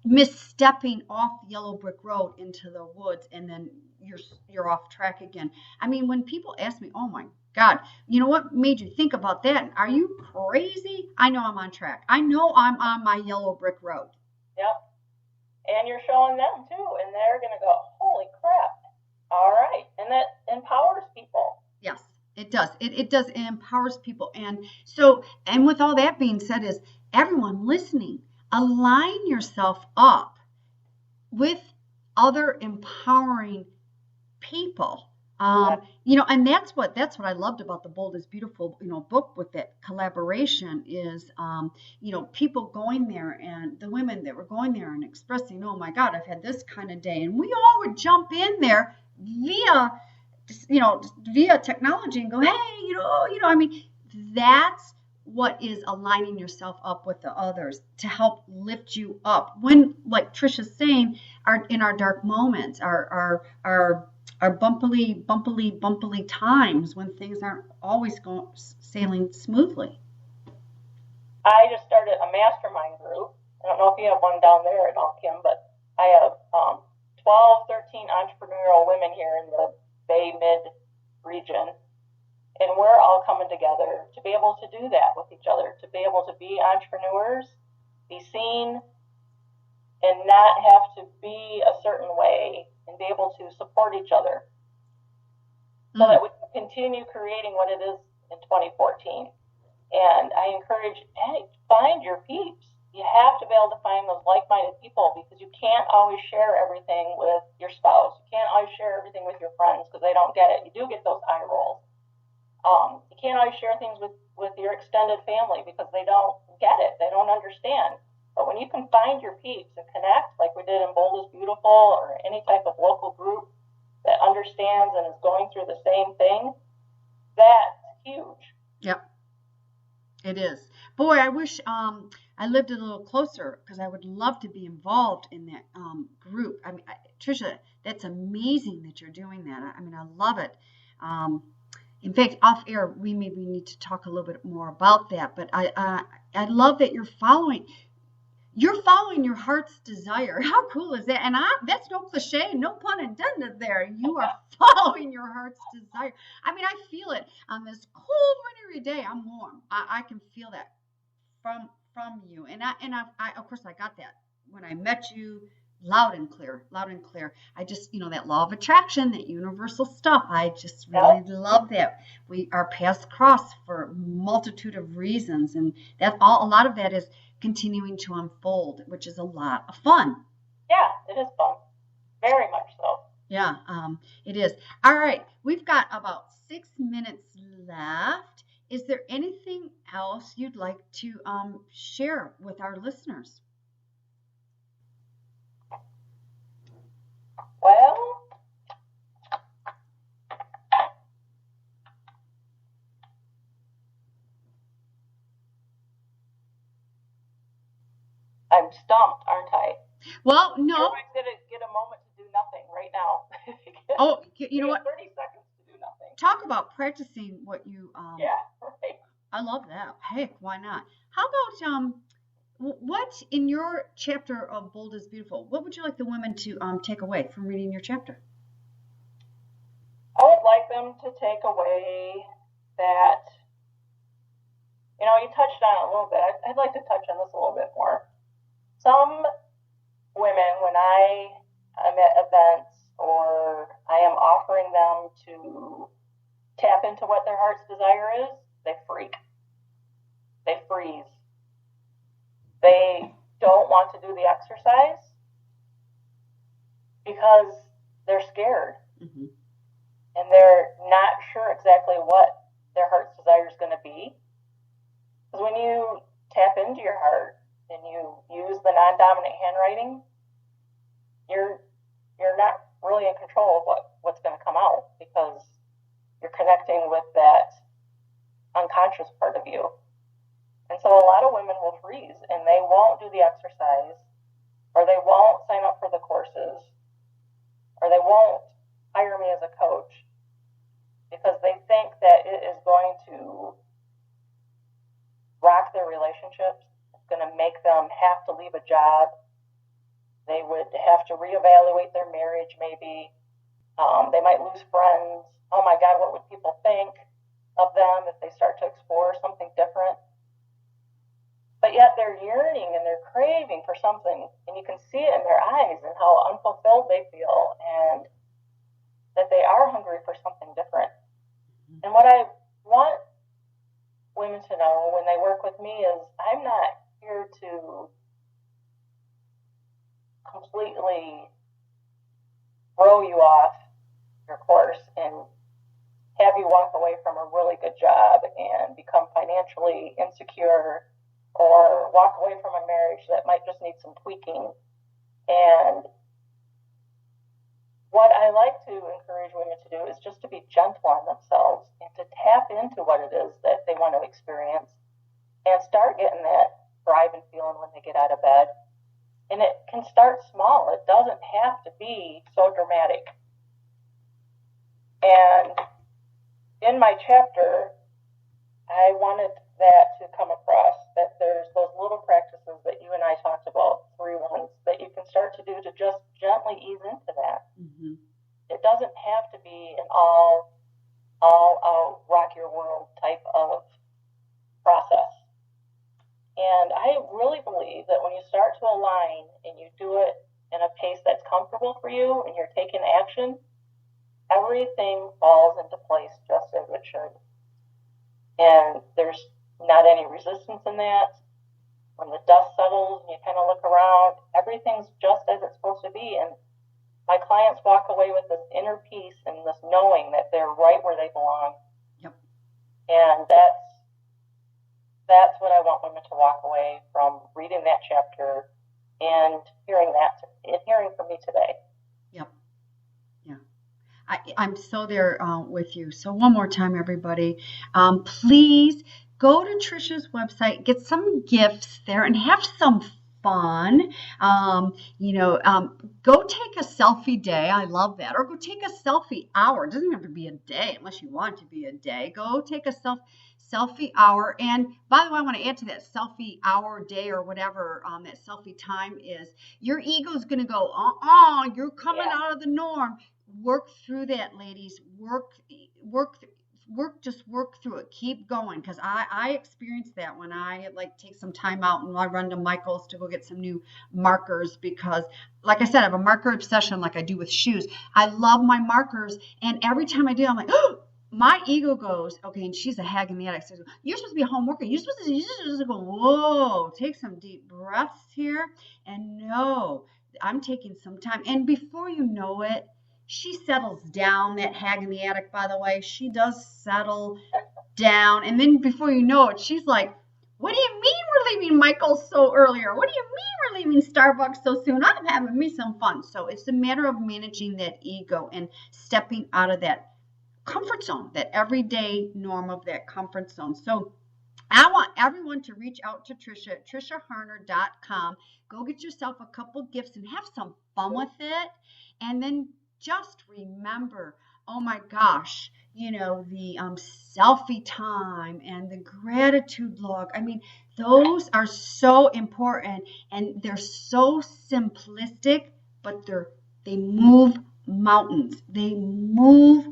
misstepping off the yellow brick road into the woods, and then you're off track again. When people ask me, oh my God, what made you think about that? Are you crazy? I know I'm on track. I know I'm on my yellow brick road. Yep. And you're showing them too, and they're going to go, holy crap. All right. And that empowers people. Yes, it does. It does. It empowers people. And with all that being said, is everyone listening, align yourself up with other empowering people. And that's what I loved about the Bold is Beautiful, book with that collaboration is, people going there and the women that were going there and expressing, oh my God, I've had this kind of day. And we all would jump in there via technology and go, hey, that's what is aligning yourself up with the others to help lift you up. When, like Trisha's saying, in our dark moments, our bumpily times when things aren't always sailing smoothly. I just started a mastermind group. I don't know if you have one down there at all, Kim, but I have 12, 13 entrepreneurial women here in the Bay Mid region. And we're all coming together to be able to do that with each other, to be able to be entrepreneurs, be seen, and not have to be a certain way, and be able to support each other so that we can continue creating what it is in 2014. And I encourage, hey, find your peeps. You have to be able to find those like-minded people, because you can't always share everything with your spouse. You can't always share everything with your friends because they don't get it. You do get those eye rolls. You can't always share things with your extended family because they don't get it. They don't understand. But when you can find your peeps and connect, like we did in Bold is Beautiful, or any type of local group that understands and is going through the same thing, that's huge. Yep, it is. Boy, I wish I lived a little closer, because I would love to be involved in that group. Trisha, that's amazing that you're doing that. I love it. In fact, off air, we maybe need to talk a little bit more about that. But I love that you're following your heart's desire. How cool is that? And that's no cliche, no pun intended there. You are following your heart's desire. I feel it on this cold wintry day. I'm warm. I can feel that from you. And I of course I got that when I met you. Loud and clear. I just, that law of attraction, that universal stuff. I just really love that. Our paths cross for a multitude of reasons. And a lot of that is continuing to unfold, which is a lot of fun. Yeah, it is fun. Very much so. Yeah, it is. All right, we've got about 6 minutes left. Is there anything else you'd like to share with our listeners? Well, I'm stumped, aren't I? Well, no. Everybody's going to get a moment to do nothing right now. Oh, you know what? 30 seconds to do nothing. Talk about practicing what you. Yeah, right. I love that. Heck, why not? How about what in your chapter of Bold is Beautiful? What would you like the women to take away from reading your chapter? I would like them to take away that, you touched on it a little bit. I'd like to touch on this a little bit more. Some women, when I am at events or I am offering them to tap into what their heart's desire is, they freak. They freeze. They don't want to do the exercise because they're scared. Mm-hmm. And they're not sure exactly what their heart's desire is going to be. Because when you tap into your heart and you use the non-dominant handwriting, you're not really in control of what's going to come out, because you're connecting with that unconscious part of you. And so a lot of women will freeze and they won't do the exercise, or they won't sign up for the courses, or they won't hire me as a coach, because they think that it is going to rock their relationships. It's going to make them have to leave a job. They would have to reevaluate their marriage, maybe. They might lose friends. Oh my God, what would people think of them if they start to explore something different? But yet they're yearning and they're craving for something, and you can see it in their eyes and how unfulfilled they feel, and that they are hungry for something different. And what I want women to know when they work with me is I'm not here to completely throw you off your course and have you walk away from a really good job and become financially insecure, or walk away from a marriage that might just need some tweaking. And what I like to encourage women to do is just to be gentle on themselves and to tap into what it is that they want to experience and start getting that thriving feeling when they get out of bed. And it can start small. It doesn't have to be so dramatic. And in my chapter, I wanted that to come across, that there's those little practices that you and I talked about, 3 ones, that you can start to do to just gently ease into that. Mm-hmm. It doesn't have to be an all out rock your world type of process. And I really believe that when you start to align and you do it in a pace that's comfortable for you and you're taking action, everything falls into place just as it should. And there's not any resistance in that. When the dust settles and you kind of look around, everything's just as it's supposed to be. And my clients walk away with this inner peace and this knowing that they're right where they belong. Yep. And that's what I want women to walk away from reading that chapter and hearing from me today. Yep. Yeah. I'm so there with you. So one more time, everybody, please go to Trisha's website, get some gifts there, and have some fun. Go take a selfie day. I love that. Or go take a selfie hour. It doesn't have to be a day unless you want it to be a day. Go take a selfie hour. And by the way, I want to add to that selfie hour, day, or whatever that selfie time is. Your ego's going to go, you're coming out of the norm. Work through that, ladies. Work through it. Keep going, because I experienced that when I take some time out and I run to Michael's to go get some new markers, because like I said, I have a marker obsession like I do with shoes. I love my markers, and every time I do, I'm like, oh, my ego goes, okay, and she's a hag in the attic. Says, you're supposed to be a home worker. You're supposed to go, whoa, take some deep breaths here, and no, I'm taking some time. And before you know it, she settles down, that hag in the attic, by the way. She does settle down. And then before you know it, she's like, what do you mean we're leaving Michael's so earlier? What do you mean we're leaving Starbucks so soon? I'm having me some fun. So it's a matter of managing that ego and stepping out of that comfort zone, that everyday norm of that comfort zone. So I want everyone to reach out to Trisha at TrishaHarner.com. Go get yourself a couple gifts and have some fun with it. And then just remember, oh my gosh, the selfie time and the gratitude log. I mean, those are so important, and they're so simplistic, but they move mountains. They move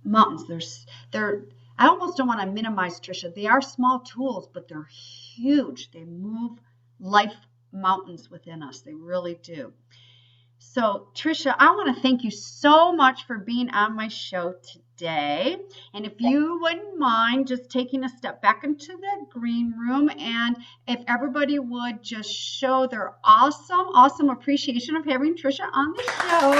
mountains. I almost don't want to minimize, Trisha. They are small tools, but they're huge. They move life mountains within us. They really do. So, Trisha, I want to thank you so much for being on my show today. And if you wouldn't mind just taking a step back into the green room, and if everybody would just show their awesome appreciation of having Trisha on the show.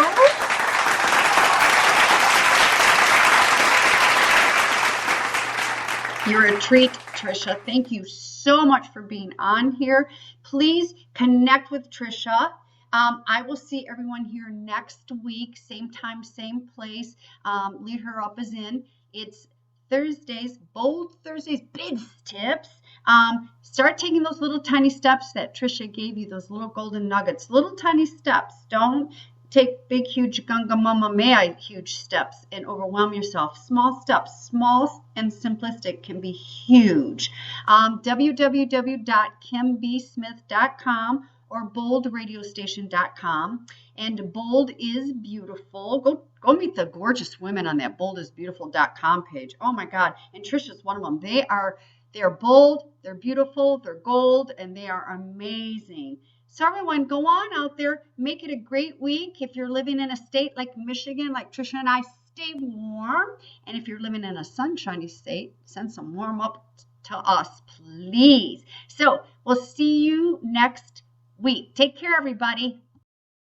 You're a treat, Trisha. Thank you so much for being on here. Please connect with Trisha. I will see everyone here next week, same time, same place. Lead Her Up is in. It's Thursdays, Bold Thursdays, big tips. Start taking those little tiny steps that Trisha gave you, those little golden nuggets, little tiny steps. Don't take big, huge, gunga mama may huge steps and overwhelm yourself. Small steps, small and simplistic, can be huge. www.kimbsmith.com or boldradiostation.com. And Bold is Beautiful. Go meet the gorgeous women on that boldisbeautiful.com page. Oh my God. And Trisha's one of them. They are bold, they're beautiful, they're gold, and they are amazing. So everyone, go on out there, make it a great week. If you're living in a state like Michigan, like Trisha and I, stay warm. And if you're living in a sunshiny state, send some warm up to us, please. So we'll see you next week. Take care, everybody.